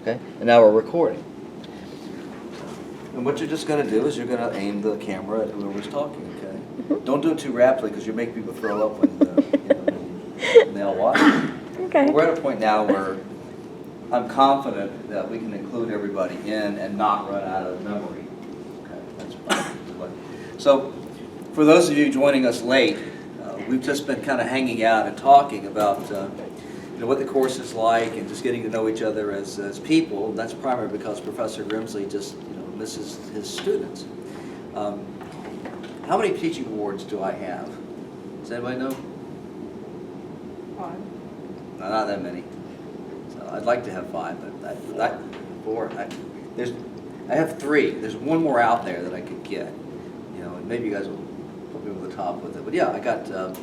Okay, and now we're recording. And what you're just going to do is you're going to aim the camera at whoever's talking, okay? Don't do it too rapidly because you make people throw up when they all watch. Okay. We're at a point now where I'm confident that we can include everybody in and not run out of memory. Okay, that's fine. So, for those of you joining us late, we've just been kind of hanging out and talking about what the course is like and just getting to know each other as people. And that's primarily because Professor Grimsley just misses his students. How many teaching awards do I have? Does anybody know? 5. No, not that many. So I'd like to have 5, but 4. I have 3. There's one more out there that I could get. And maybe you guys will put me over the top with it. But yeah, I got the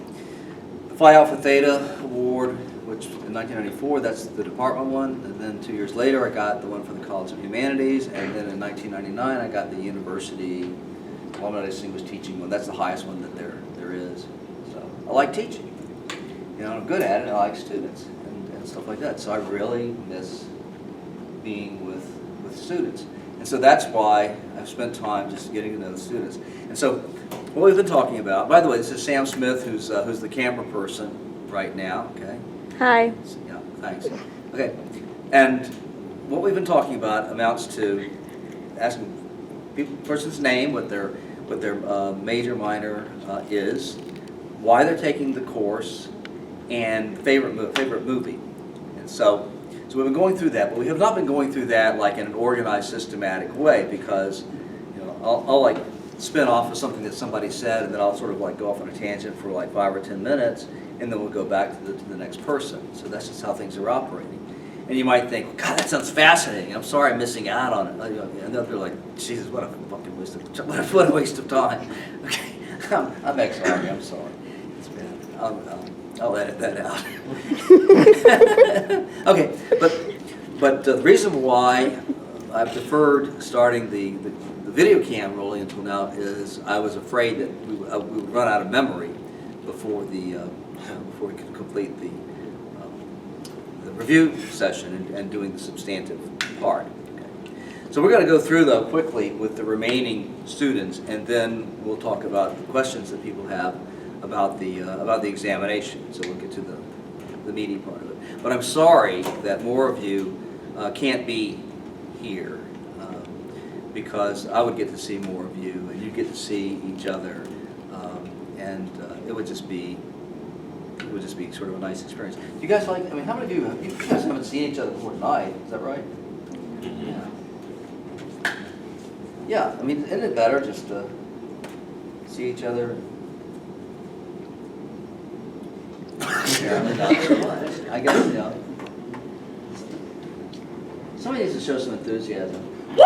Phi Alpha Theta Award, which in 1994, that's the department one. And then 2 years later, I got the one from the College of Humanities. And then in 1999, I got the University Alumni Distinguished Teaching one. That's the highest one that there is. So I like teaching. I'm good at it. I like students and stuff like that. So I really miss being with students. And so that's why I've spent time just getting to know the students. And so what we've been talking about, by the way, this is Sam Smith, who's the camera person right now, okay? Hi. Yeah, thanks. Okay, and what we've been talking about amounts to asking person's name, what their major, minor is, why they're taking the course, and favorite movie. And so we've been going through that, but we have not been going through that like in an organized, systematic way, because I'll like spin off of something that somebody said, and then I'll sort of like go off on a tangent for like 5 or 10 minutes, and then we'll go back to the next person. So that's just how things are operating. And you might think, God, that sounds fascinating. I'm sorry I'm missing out on it. And they're like, Jesus, what a fucking waste of what a waste of time. Okay, I'm sorry. I'm sorry. It's bad. I'll edit that out. Okay, but the reason why I've deferred starting the video cam rolling until now is I was afraid that we would run out of memory before we could complete the review session and doing the substantive part. Okay. So we're going to go through though quickly with the remaining students, and then we'll talk about the questions that people have about the examination. So we'll get to the meaty part of it. But I'm sorry that more of you can't be here, because I would get to see more of you, and you get to see each other, and it would just be sort of a nice experience. You guys like? I mean, how many of you guys haven't seen each other before tonight? Is that right? Yeah. Yeah. I mean, isn't it better just to see each other? I guess, somebody needs to show some enthusiasm. Woo!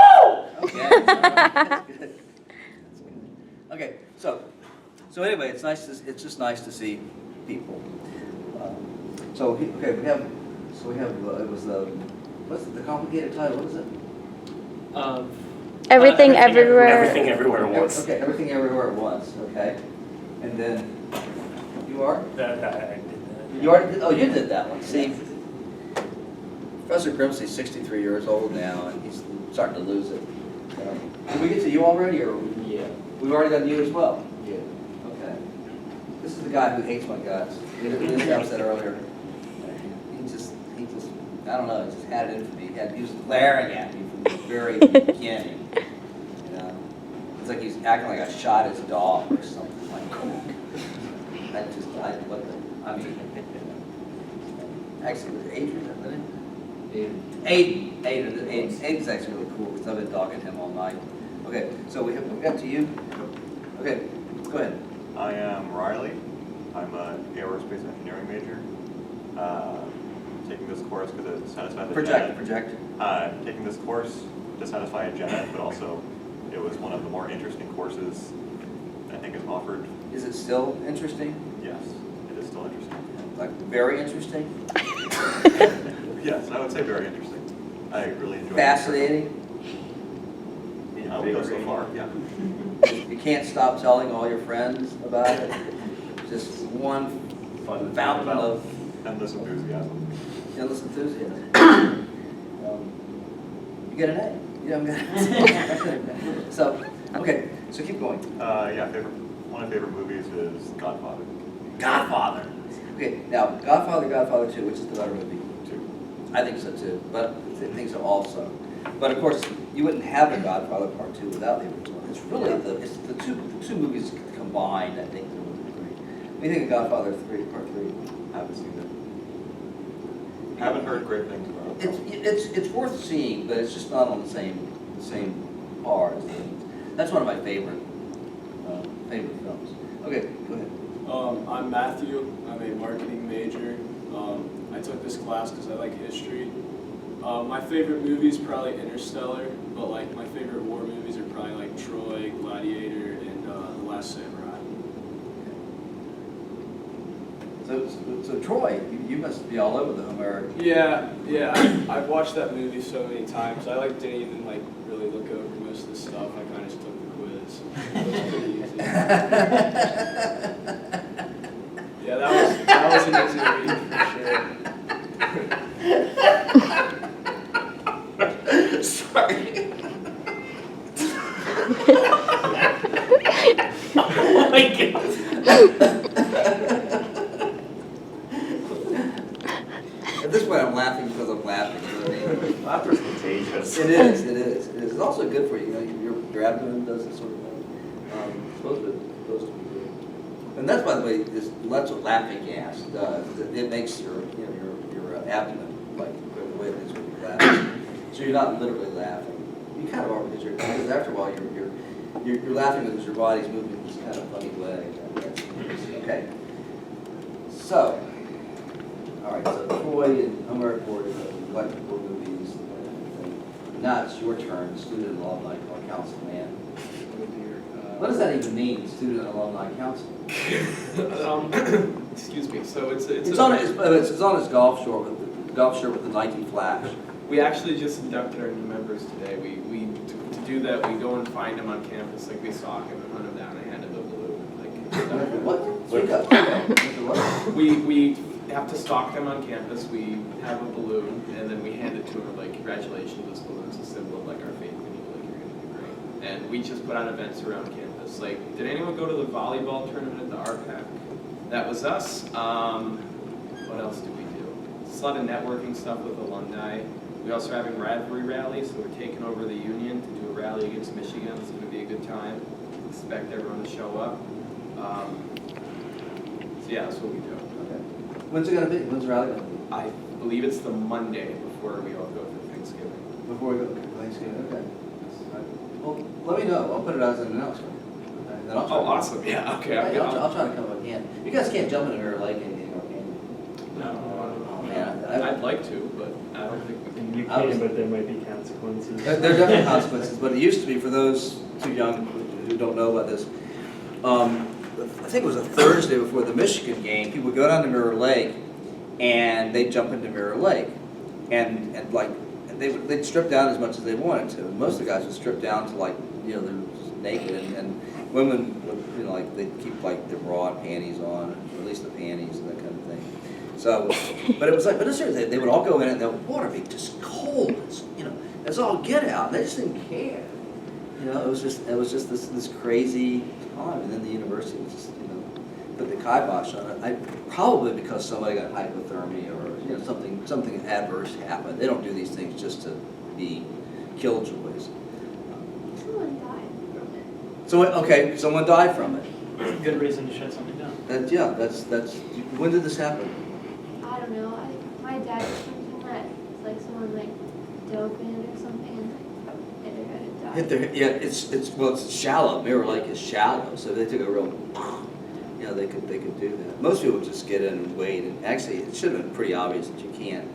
Okay. That's good. Okay, so anyway, it's just nice to see people. We have it was what's the complicated title? What is it? Everything, everywhere. Everything everywhere at once. Okay, everything everywhere at once. Okay, and then you are. I did that. You already did, you did that one. See, Professor Grimsley's 63 years old now, and he's starting to lose it. Did we get to you already, or Yeah. we've already done you as well? Yeah. Okay. This is the guy who hates my guts. This guy said earlier. He just, I don't know, he just had it in for me. He was glaring at me from the very beginning. It's like he's acting like I shot his dog or something like that. Actually, was it Adrian, isn't it? Aiden's actually really cool because I've been talking to him all night. Okay, so we got to you. Okay, go ahead. I am Riley. I'm an aerospace engineering major. Taking this course because it satisfies the Project. taking this course to satisfy a gen ed, but also it was one of the more interesting courses I think is offered. Is it still interesting? Yes, it is still interesting. Like very interesting? Yes, I would say very interesting. I really enjoy it. Fascinating? I would go so far, yeah. You can't stop telling all your friends about it? Just one fountain of Endless enthusiasm. endless enthusiasm. You got an A. You haven't got So, okay, so keep going. Yeah, one of my favorite movies is Godfather. Godfather. Okay, now, Godfather 2, which is the better movie? 2. I think so too, but I think so also. But of course, you wouldn't have a Godfather Part 2 without the original. It's really it's the two movies combined, I think, they're really great. What do you think of Godfather 3, Part 3? Haven't seen it. Haven't heard great things about it. It's worth seeing, but it's just not on the same par as the others. That's one of my favorite films. Okay, go ahead. I'm Matthew. I'm a marketing major. I took this class because I like history. My favorite movie is probably Interstellar, but like my favorite war movies are probably like Troy, Gladiator, and The Last Samurai. So Troy, you must be all over the Homeric. Yeah. I've watched that movie so many times. I like didn't even like really look over most of the stuff. I kind of just took the quiz. It was pretty easy. Yeah, that was an easy read for sure. Sorry. Oh my God. At this point, I'm laughing because I'm laughing. You know what I mean? Laughter's contagious. It is. It's also good for you. You know, your abdomen does this sort of thing. It's supposed to be good. And that's, by the way, that's what laughing gas does. It makes your abdomen like the way it is when you're laughing. So you're not literally laughing. You kind of are because after a while you're laughing because your body's moving in this kind of funny way. Okay. So. All right, so Troy and Homeric Board electric board movies. Now it's your turn, Student Alumni Council, man. What does that even mean, Student Alumni Council? Excuse me. So it's on his golf shirt with the Nike flash. We actually just inducted our new members today. We to do that, we go and find them on campus, like we stalk them and hunt them down and hand them a balloon. What? Speak up. We have to stalk them on campus. We have a balloon, and then we hand it to them like, congratulations, this balloon's a symbol of like our faith in you, like you're gonna do great. And we just put on events around campus. Like, did anyone go to the volleyball tournament at the RPAC? That was us. What else did we do? Just a lot of networking stuff with alumni. We also are having rivalry rallies, so we're taking over the Union to do a rally against Michigan. It's going to be a good time. Expect everyone to show up. So yeah, that's what we do. Okay. When's it going to be? When's the rally going to be? I believe it's the Monday before we all go for Thanksgiving. Before we go to Thanksgiving, okay. Well, let me know. I'll put it out as an announcement. Okay? And then I'll try Oh, awesome. Yeah, okay. I'll try to come if I can. You guys can't jump in Mirror Lake anymore, can you? No, Oh, man. I'd like to, but I don't think we can. You can, but there might be consequences. There are definitely consequences, but it used to be, for those too young who don't know about this, I think it was a Thursday before the Michigan game, people would go down to Mirror Lake and they'd jump into Mirror Lake. And they'd strip down as much as they wanted to. And most of the guys would strip down to like, they're just naked, and women would, like, they'd keep like their bra and panties on, or at least the panties and that kind of thing. So, but it was like, but it's serious, they would all go in and the water be just cold, it's all get out, they just didn't care. It was just this crazy time, and then the university was just, put the kibosh on it. Probably because somebody got hypothermia or, something adverse happened. They don't do these things just to be killjoys. Someone died from it. Someone died from it. Good reason to shut something down. That's, when did this happen? I don't know. My dad was thinking that it's like someone like dove in or something and hit their head and died. It's shallow. Mirror Lake is shallow, so they took a real, they could do that. Most people just get in and wait, and actually it should have been pretty obvious that you can't,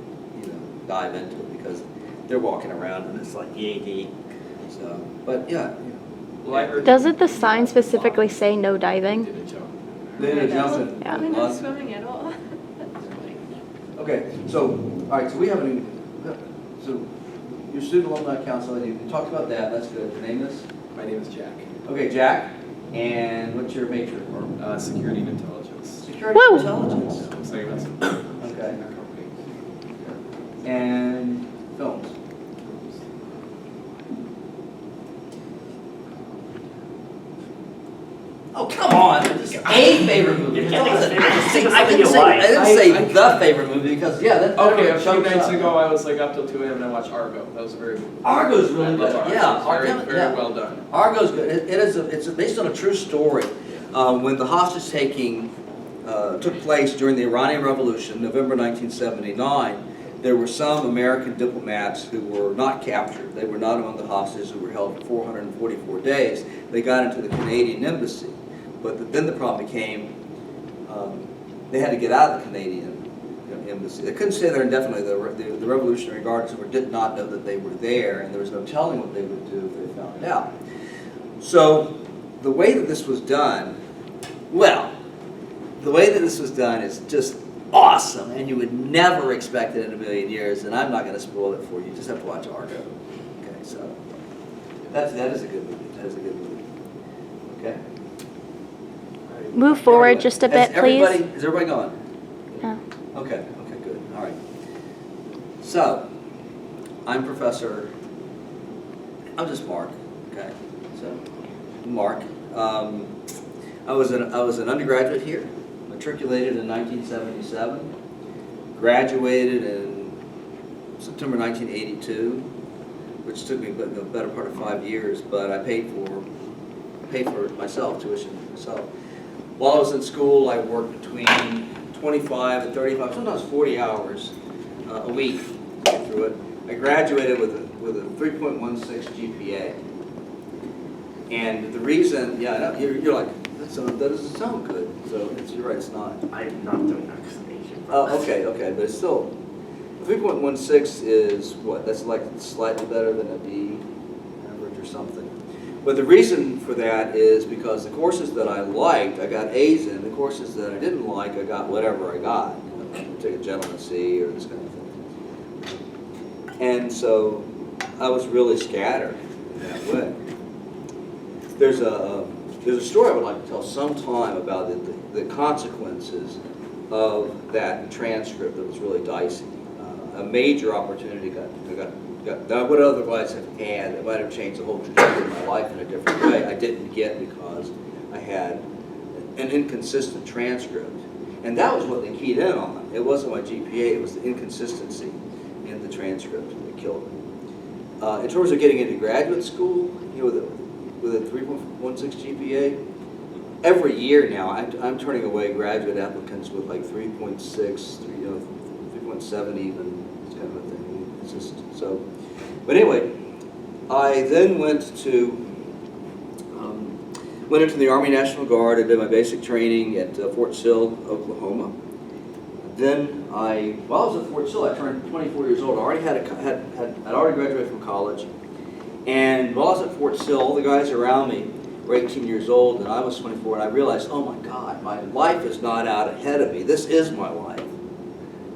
dive into it because they're walking around and it's like yee. So, but yeah. Well, I heard. Doesn't the sign specifically say no diving? Did a jump. They did a jump in. Yeah. I'm not swimming at all. That's funny. Okay, so, all right, so we have so your Student Alumni Council, you talked about that, that's good. Your name is? My name is Jack. Okay, Jack, and what's your major? Security and intelligence. Security Woo! intelligence. Looks like that's in Okay, our company. and films. Oh, come on, it's a favorite movie. You can't think of a favorite, just think of I something didn't you say, I like. didn't say the favorite movie because, yeah, that. Okay, a that few chokes nights up. ago, I was like up till 2 a.m. and I watched Argo. That was very good. Argo's I really love good, Argo. yeah. It's very, Argo- very yeah. well done. Argo's good. It's based on a true story. When the hostage taking took place during the Iranian Revolution, November 1979, there were some American diplomats who were not captured. They were not among the hostages who were held for 444 days. They got into the Canadian embassy. But then the problem became they had to get out of the Canadian embassy. They couldn't stay there indefinitely. The Revolutionary Guards did not know that they were there, and there was no telling what they would do if they found out. So the way that this was done, is just awesome, and you would never expect it in a million years, and I'm not going to spoil it for you. You just have to watch Argo. Okay, so that is a good movie. That is a good movie. Okay? Move forward just a bit, please. Is everybody gone? Yeah. Okay, good. All right. So, I'm just Mark, okay? So, Mark. I was an undergraduate here, matriculated in 1977, graduated in September 1982, which took me the better part of 5 years, but I paid for it myself, tuition myself. While I was in school, I worked between 25 and 35, sometimes 40 hours a week to get through it. I graduated with a 3.16 GPA. And the reason, you're like, that doesn't sound good. So you're right, it's not. I'm not doing vaccination. Oh, okay, but it's still, 3.16 is what? That's like slightly better than a D average or something. But the reason for that is because the courses that I liked, I got A's in. The courses that I didn't like, I got whatever I got. Take a gentleman C or this kind of thing. And so I was really scattered in that way. There's a story I would like to tell sometime about the consequences of that transcript that was really dicey. A major opportunity that I would otherwise have had that might have changed the whole trajectory of my life in a different way. I didn't get because I had an inconsistent transcript. And that was what they keyed in on. It wasn't my GPA, it was the inconsistency in the transcript that killed me. In terms of getting into graduate school, with a 3.16 GPA, every year now I'm turning away graduate applicants with like 3.6, 3.7 even, this kind of a thing. It's just so. But anyway, I then went into the Army National Guard. I did my basic training at Fort Sill, Oklahoma. Then while I was at Fort Sill, I turned 24 years old. I already I'd already graduated from college. And while I was at Fort Sill, all the guys around me were 18 years old, and I was 24, and I realized, oh my God, my life is not out ahead of me. This is my life.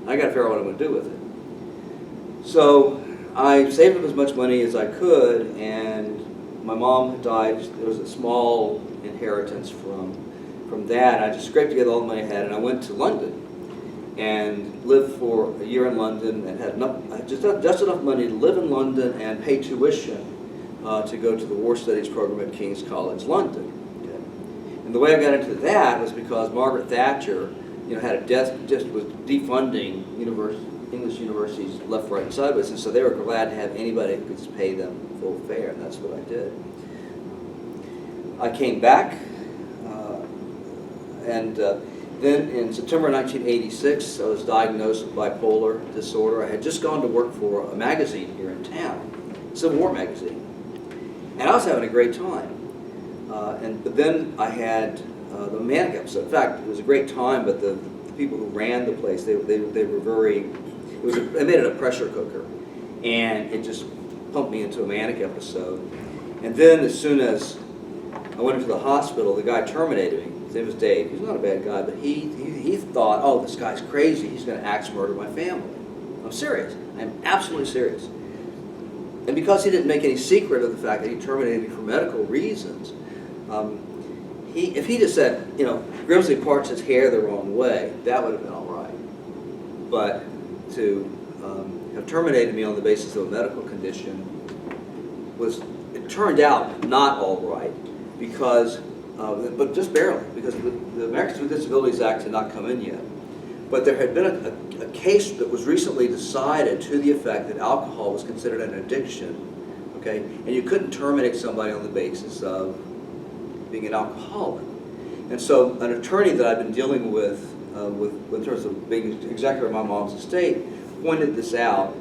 I got to figure out what I'm going to do with it. So I saved up as much money as I could, and my mom had died. There was a small inheritance from that. I just scraped together all the money I had, and I went to London and lived for a year in London and had just enough money to live in London and pay tuition to go to the War Studies program at King's College London. Okay. And the way I got into that was because Margaret Thatcher, had a just was defunding English universities left, right, and sideways, and so they were glad to have anybody who could just pay them full fare, and that's what I did. I came back, and then in September 1986, I was diagnosed with bipolar disorder. I had just gone to work for a magazine here in town, Civil War magazine, and I was having a great time. But then I had the manic episode. In fact, it was a great time, but the people who ran the place, they were very. I made it a pressure cooker, and it just pumped me into a manic episode. And then as soon as I went into the hospital, the guy terminated me. His name was Dave. He's not a bad guy, but he thought, oh, this guy's crazy. He's going to axe murder my family. I'm serious. I'm absolutely serious. And because he didn't make any secret of the fact that he terminated me for medical reasons, if he just said, Grimsley parts his hair the wrong way, that would have been all right. But to have terminated me on the basis of a medical condition it turned out not all right, because but just barely, because the Americans with Disabilities Act had not come in yet. But there had been a case that was recently decided to the effect that alcohol was considered an addiction, okay? And you couldn't terminate somebody on the basis of being an alcoholic. And so an attorney that I've been dealing with in terms of being executor of my mom's estate pointed this out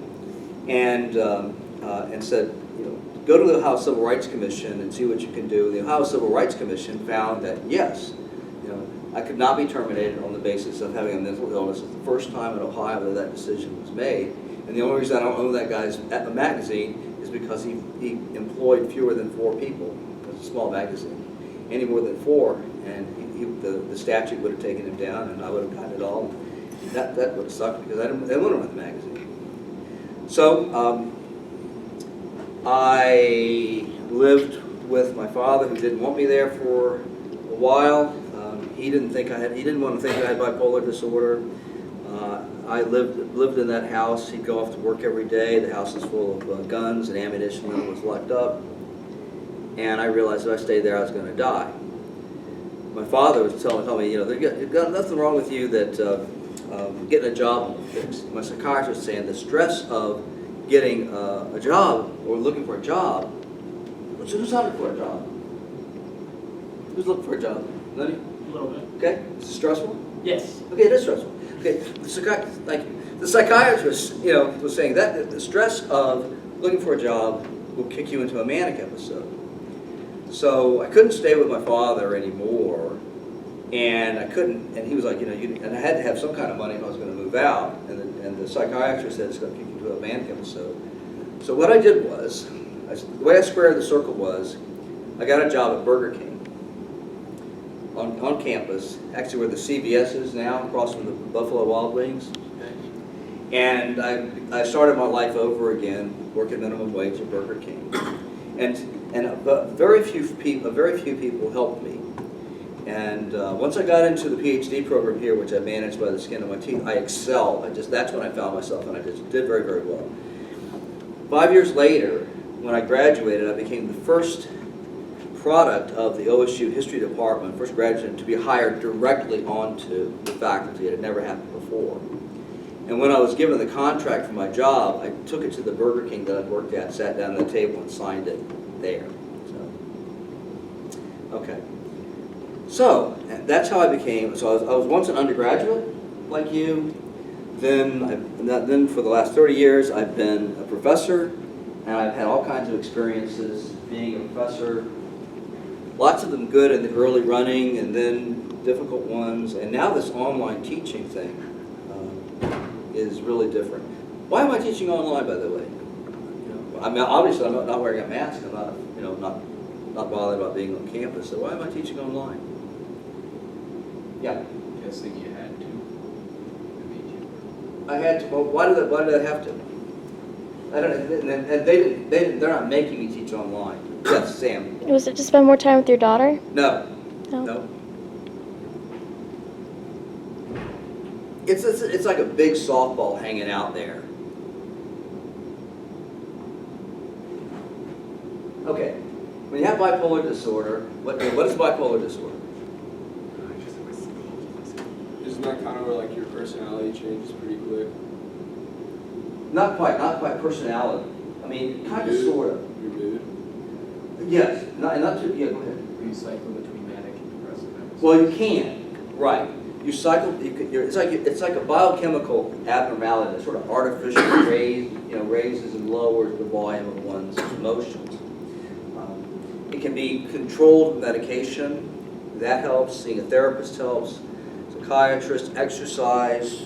and said, you know, go to the Ohio Civil Rights Commission and see what you can do. The Ohio Civil Rights Commission found that yes, you know, I could not be terminated on the basis of having a mental illness. It's the first time in Ohio that that decision was made. And the only reason I don't own that guy's magazine is because he employed fewer than 4 people. It was a small magazine. Any more than 4, and the statute would have taken him down, and I would have gotten it all. That would have sucked because I wouldn't run the magazine. So I lived with my father, who didn't want me there for a while. He didn't want to think I had bipolar disorder. I lived in that house. He'd go off to work every day. The house was full of guns and ammunition that was locked up. And I realized if I stayed there, I was going to die. My father was telling me, you know, there's got nothing wrong with you that getting a job will fix. My psychiatrist was saying the stress of getting a job or looking for a job. Who's looking for a job? Who's looking for a job? None of you? A little bit. Okay, is it stressful? Yes. Okay, it is stressful. Okay, thank you. The psychiatrist, you know, was saying that the stress of looking for a job will kick you into a manic episode. So I couldn't stay with my father anymore, and I couldn't. And he was like, you know, and I had to have some kind of money if I was going to move out. And the psychiatrist said it's going to kick you into a manic episode. So what I did was, the way I squared the circle was, I got a job at Burger King. On campus, actually where the CVS is now, across from the Buffalo Wild Wings. And I started my life over again, working minimum wage at Burger King. And very few people helped me. And once I got into the PhD program here, which I managed by the skin of my teeth, I excelled. That's when I found myself, and I just did very, very well. 5 years later, when I graduated, I became the first product of the OSU history department, first graduate to be hired directly onto the faculty. It had never happened before. And when I was given the contract for my job, I took it to the Burger King that I'd worked at, sat down at the table and signed it there. Okay. So that's how I became, so I was once an undergraduate like you, then for the last 30 years I've been a professor, and I've had all kinds of experiences being a professor. Lots of them good in the early running, and then difficult ones, and now this online teaching thing is really different. Why am I teaching online, by the way? You know, I mean, obviously I'm not wearing a mask. I'm not, you know, not bothered about being on campus. So why am I teaching online? Yeah. Guessing you had to. I had to. Well, why did I have to? I don't know. And they're not making me teach online. Yes, Sam. Was it to spend more time with your daughter? No. No. No. It's like a big softball hanging out there. Okay. When you have bipolar disorder, what is bipolar disorder? Isn't that kind of where like your personality changes pretty quick? Not quite personality. I mean, kind of, sort of. Your mood? Yes, not too, yeah, go ahead. You cycle between manic and depressive episodes. Well, you can, right. You cycle, it's like a biochemical abnormality that sort of artificially raises and lowers the volume of one's emotions. It can be controlled with medication, that helps. Seeing a therapist helps. Psychiatrist, exercise,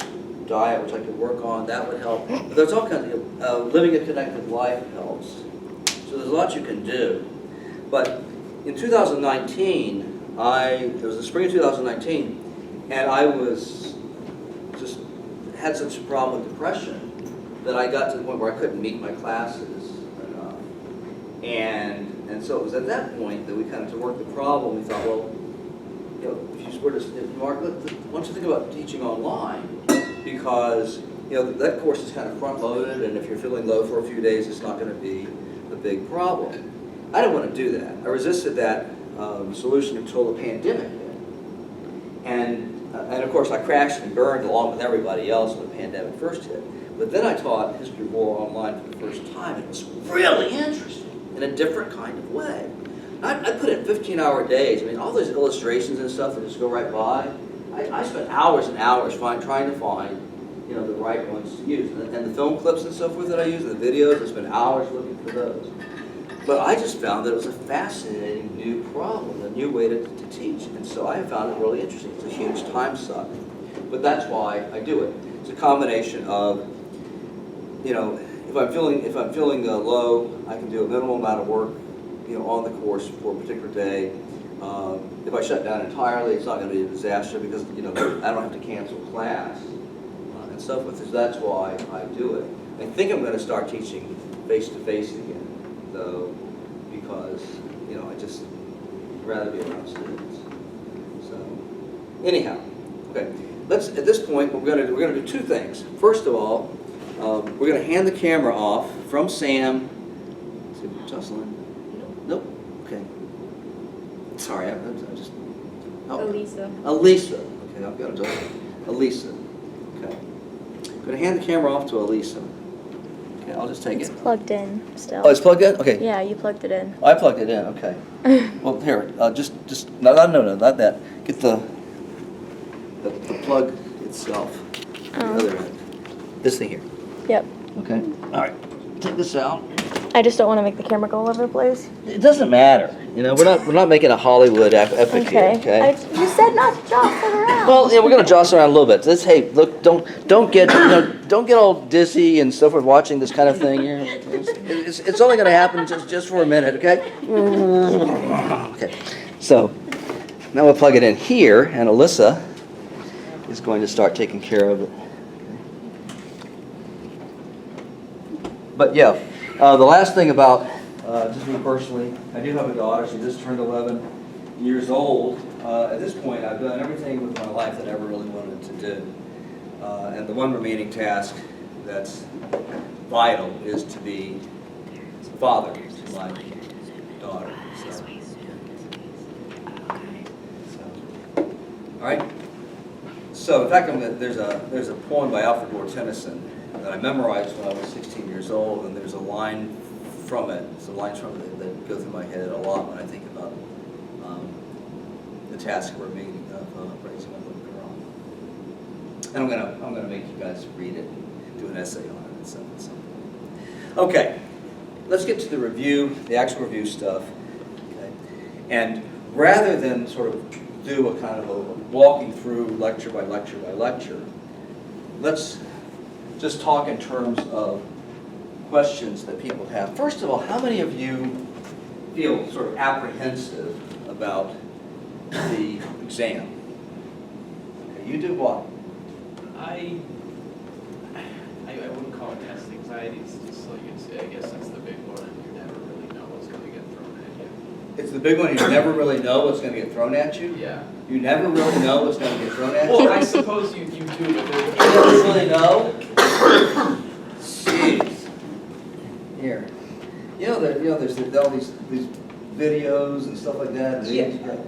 diet, which I could work on, that would help. But there's all kinds of, living a connected life helps. So there's a lot you can do. But in 2019, it was the spring of 2019, and I was just had such a problem with depression that I got to the point where I couldn't meet my classes enough. And so it was at that point that we kind of, to work the problem, we thought, well, you know, if you were to, Mark, why don't you think about teaching online? Because, you know, that course is kind of front-loaded, and if you're feeling low for a few days, it's not going to be a big problem. I didn't want to do that. I resisted that solution until the pandemic hit. And of course, I crashed and burned along with everybody else when the pandemic first hit. But then I taught History of War online for the first time, and it was really interesting in a different kind of way. I put in 15-hour days. I mean, all those illustrations and stuff that just go right by, I spent hours and hours trying to find, you know, the right ones to use. And the film clips and so forth that I use, and the videos, I spent hours looking for those. But I just found that it was a fascinating new problem, a new way to teach. And so I found it really interesting. It's a huge time suck. But that's why I do it. It's a combination of, you know, if I'm feeling low, I can do a minimal amount of work, you know, on the course for a particular day. If I shut down entirely, it's not going to be a disaster because, you know, I don't have to cancel class and so forth. So that's why I do it. I think I'm going to start teaching face-to-face again, though, because, you know, I just rather be around students. So, anyhow, okay. Let's at this point we're going to do two things. First of all, we're going to hand the camera off from Sam to Jocelyn. Nope. Okay. Sorry, I'm just. Oh. Elisa. Elisa. Okay, I've got Elisa. Okay. I'm going to hand the camera off to Elisa. Okay, I'll just take It's it. plugged in still. Oh, it's plugged in? Okay. Yeah, you plugged it in. I plugged it in, okay. Well, here, just, no, not that. Get the plug itself. The other end. This thing here. Yep. Okay. All right. Take this out. I just don't want to make the camera go all over the place. It doesn't matter. You know, we're not making a Hollywood epic here, okay? You said not to jostle around. Well, yeah, we're going to jostle around a little bit. Hey, look, don't get don't get all dizzy and so forth watching this kind of thing here. It's only going to happen just for a minute, okay? Okay. So now we'll plug it in here, and Alyssa is going to start taking care of it. But yeah, the last thing about just me personally, I do have a daughter. She just turned 11 years old. At this point, I've done everything with my life that I ever really wanted to do. And the one remaining task that's vital is to be a father to my daughter. All right. So in fact, there's a poem by Alfred Lord Tennyson that I memorized when I was 16 years old, and there's a line from it. It's a line from it that go through my head a lot when I think about the task we're meeting of raising a little girl. And I'm gonna make you guys read it and do an essay on it and so. Okay, let's get to the review, the actual review stuff. Okay, and rather than sort of do a kind of a walking through lecture by lecture by lecture, let's just talk in terms of questions that people have. First of all, how many of you feel sort of apprehensive about the exam? Okay, you do what? I wouldn't call it test anxiety. It's just like I guess that's the big one. You never really know what's going to get thrown at you. It's the big one. You never really know what's going to get thrown at you. Yeah. You never really know what's going to get thrown at you. Well, I suppose you do, but You never really know. Jeez. Here. There's all these videos and stuff like that.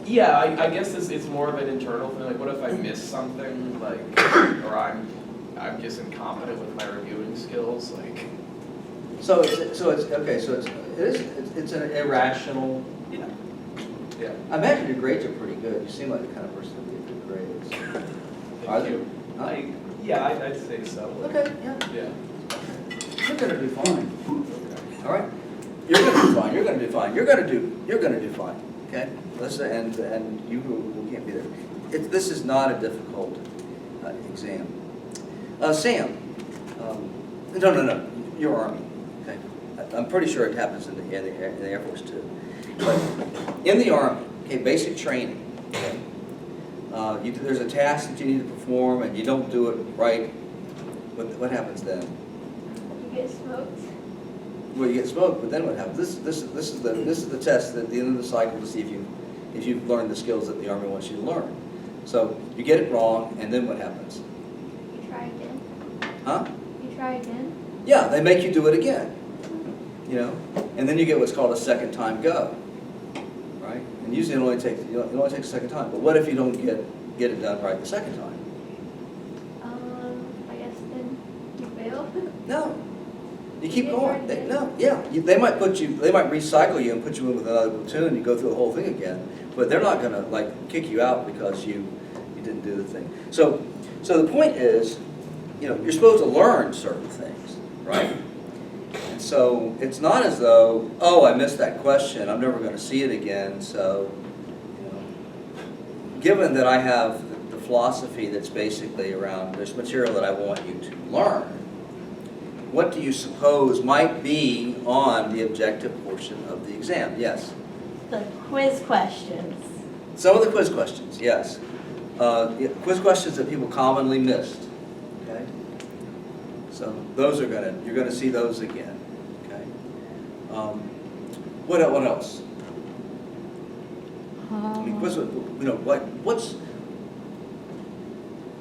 Yeah. I guess it's more of an internal thing. Like, what if I miss something? Like, or I'm just incompetent with my reviewing skills. Like. So it's an irrational. Yeah. Yeah. I imagine your grades are pretty good. You seem like the kind of person who get good grades. Are they? Huh? I'd say so. Okay. Yeah. Yeah. You're gonna do fine. All right. You're gonna do fine. You're gonna do fine. You're gonna do fine. Okay. Listen, and you who can't be there. This is not a difficult exam. Sam. No. Your Army. Okay. I'm pretty sure it happens in the Air Force too. But in the Army, okay, basic training. Okay. There's a task that you need to perform, and you don't do it right. What happens then? You get smoked. Well, you get smoked, but then what happens? This is the test at the end of the cycle to see if you've learned the skills that the Army wants you to learn. So you get it wrong, and then what happens? You try again. Huh? You try again. Yeah, they make you do it again. You know, and then you get what's called a second time go, right? And usually it only takes a second time. But what if you don't get it done right the second time? I guess then you fail. No. You keep It's going. hard to do. No, yeah. They might recycle you and put you in with another platoon, you go through the whole thing again. But they're not gonna like kick you out because you didn't do the thing. So the point is, you're supposed to learn certain things, right? And so it's not as though, oh, I missed that question, I'm never gonna see it again, so, given that I have the philosophy that's basically around this material that I want you to learn, what do you suppose might be on the objective portion of the exam? Yes? The quiz questions. Some of the quiz questions, yes. Quiz questions that people commonly missed, okay? So those are you're gonna see those again, okay? What else? I mean, quiz, what's,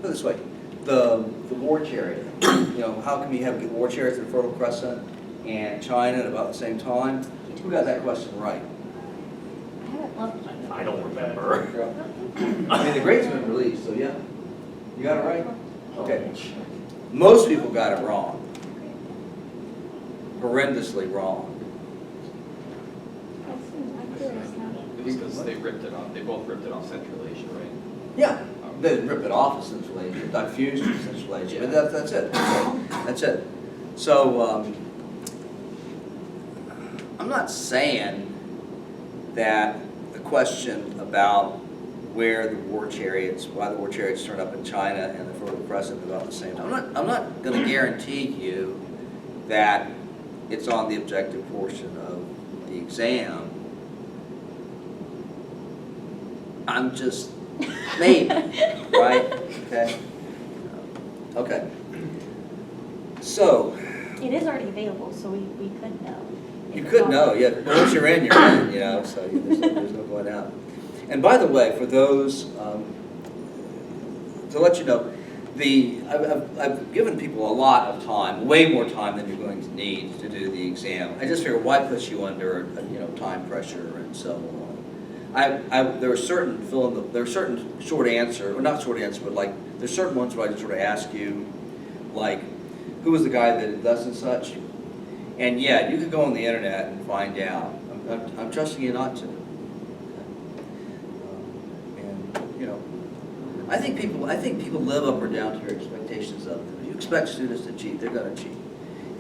put it this way, the war chariot, how come you have war chariots at Fertile Crescent and China at about the same time? Who got that question right? I haven't looked. I don't remember. I mean, the grade's been released, so yeah. You got it right? Okay. Most people got it wrong. Horrendously wrong. I'm curious now. It was because they ripped it off, they both ripped it off Central Asia, right? Yeah. They didn't rip it off of Central Asia, not fused to Central Asia, but that's it. That's it. So, I'm not saying that the question about why the war chariots turned up in China and the Fertile Crescent about the same time. I'm not going to guarantee you that it's on the objective portion of the exam. I'm just maybe, right? Okay. Okay. So. It is already available, so we could know. You could know, yeah. Once you're in, so there's no going out. And by the way, for those, to let you know, I've given people a lot of time, way more time than you're going to need to do the exam. I just figured, why put you under, time pressure and so on. There are certain short answer, or not short answer, but there's certain ones where I just sort of ask you, like, who was the guy that did thus and such? And yeah, you could go on the internet and find out. I'm trusting you not to. I think people live up or down to your expectations of them. If you expect students to cheat, they're going to cheat.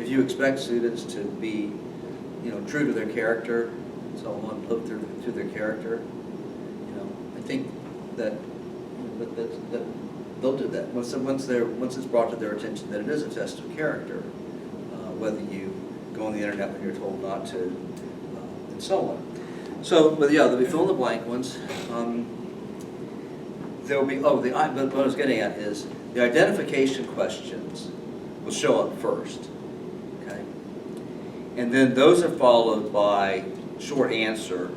If you expect students to be, true to their character, and so on, live through their character, I think that they'll do that once it's brought to their attention that it is a test of character, whether you go on the internet when you're told not to, and so on. So, but yeah, there'll be fill in the blank ones. There'll be, but what I was getting at is the identification questions will show up first, okay? And then those are followed by short answer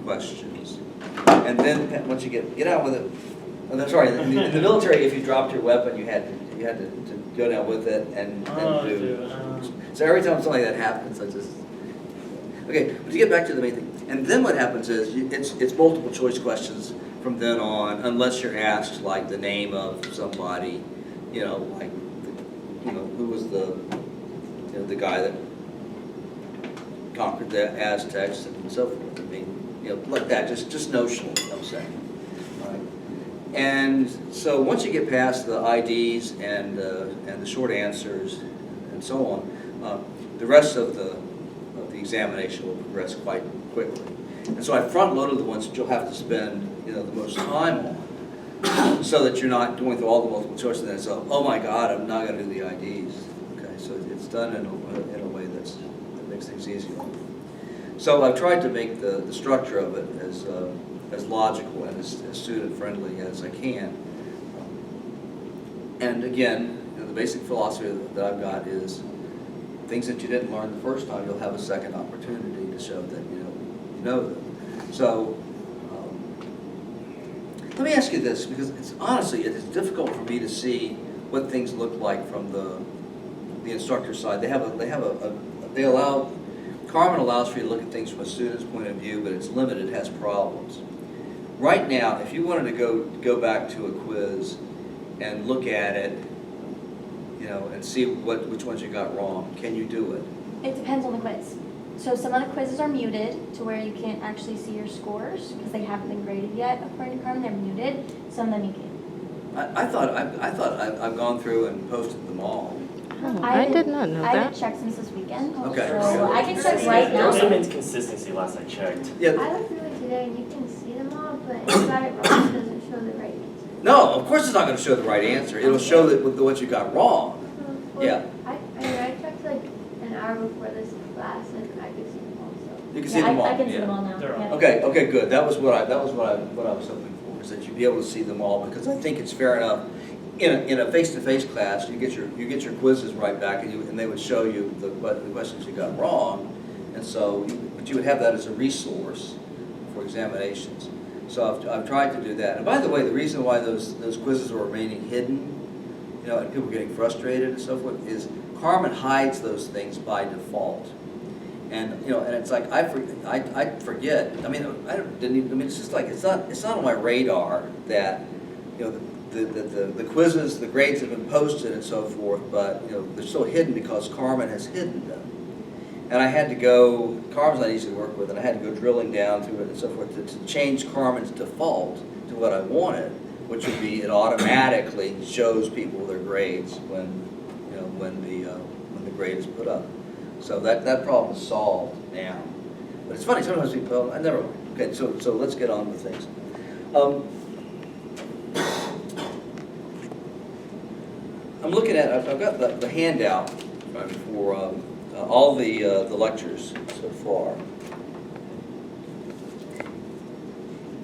questions. And then once you get out with it, in the military, if you dropped your weapon, you had to go down with it and do. So every time something like that happens, I just. Okay, but to get back to the main thing, and then what happens is it's multiple choice questions from then on, unless you're asked like the name of somebody, who was the guy that conquered the Aztecs and so forth. I mean, like that, just notional. I'm saying, right? And so once you get past the IDs and the short answers and so on, the rest of the examination will progress quite quickly. And so I front-loaded the ones that you'll have to spend the most time on, so that you're not going through all the multiple choices and then so, oh my God, I'm not going to do the IDs. Okay, so it's done in a way that makes things easier. So I've tried to make the structure of it as logical and as student-friendly as I can. And again, the basic philosophy that I've got is things that you didn't learn the first time, you'll have a second opportunity to show that you know them. So let me ask you this, because honestly it is difficult for me to see what things look like from the instructor side. They allow Carmen allows for you to look at things from a student's point of view, but it's limited, it has problems. Right now, if you wanted to go back to a quiz and look at it, you know, and see which ones you got wrong, can you do it? It depends on the quiz. So some of the quizzes are muted to where you can't actually see your scores because they haven't been graded yet. According to Carmen, they're muted. Some of them you can. I thought I've gone through and posted them all. Oh, I did not know I haven't that. checked since this weekend. Okay. So I can check right There was some now. inconsistency last I checked. Yeah. I looked through it today and you can see them all, but if you got it wrong, it doesn't show the right answer. No, of course it's not going to show the right answer. It'll show that what you got wrong. Well, Yeah. I checked like an hour before this class and I could see them all, so. You can see Yeah, them all. I can see Yeah. them all now. They're all- Yeah. Okay, good. That was what I was hoping for, is that you'd be able to see them all, because I think it's fair enough. In a face-to-face class, you get your quizzes right back, and they would show you the questions you got wrong, and so but you would have that as a resource for examinations. So I've tried to do that. And by the way, the reason why those quizzes are remaining hidden, you know, and people getting frustrated and so forth, is Carmen hides those things by default. And you know, and it's like I forget. I mean, it's just like it's not on my radar that, you know, the quizzes, the grades have been posted and so forth, but you know, they're still hidden because Carmen has hidden them. And I had to go. Carmen's not easy to work with, and I had to go drilling down through it and so forth to change Carmen's default to what I wanted, which would be it automatically shows people their grades when, you know, when the grade is put up. So that problem is solved now. But it's funny, sometimes people, I never, okay, so let's get on with things. I'm looking at, I've got the handout for all the lectures so far.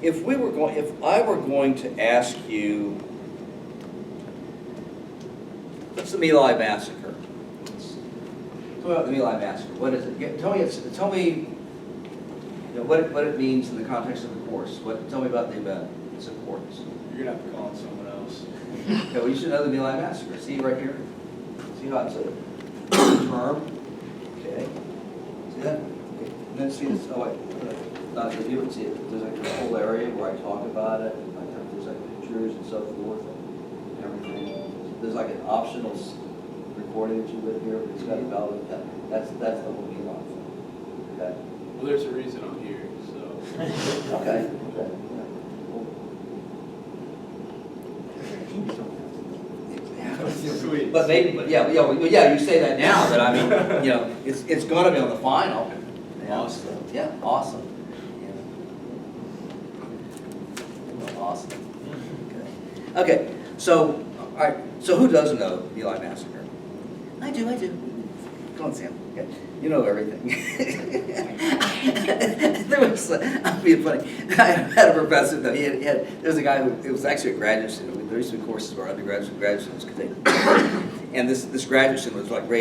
If I were going to ask you, what's the My Lai massacre? Tell me about the My Lai massacre. What is it? Tell me, you know, what it means in the context of the course. Tell me about the event, its importance. You're gonna have to call on someone else. Okay, well, you should know the My Lai massacre. See right here? See how it's a term? Okay. See that? Okay. And then see this, oh wait, not that you would see it. There's like a whole area where I talk about it, there's like pictures and so forth and everything. There's like an optional recording that you live here, but it's got a valid, that's the whole My Lai thing. Okay? Well, there's a reason I'm here, so. Okay. Sweet. But maybe, yeah, you say that now, but I mean, you know, it's gonna be on the final. Awesome. Yeah, awesome. Yeah. Awesome. Okay, so, all right, so who doesn't know My Lai massacre? I do. Come on, Sam. Okay. You know everything. There was, I'm being funny. I had a professor though. There was a guy it was actually a graduate student. There used to be courses where undergraduates and graduate students could take. And this graduate student was like raised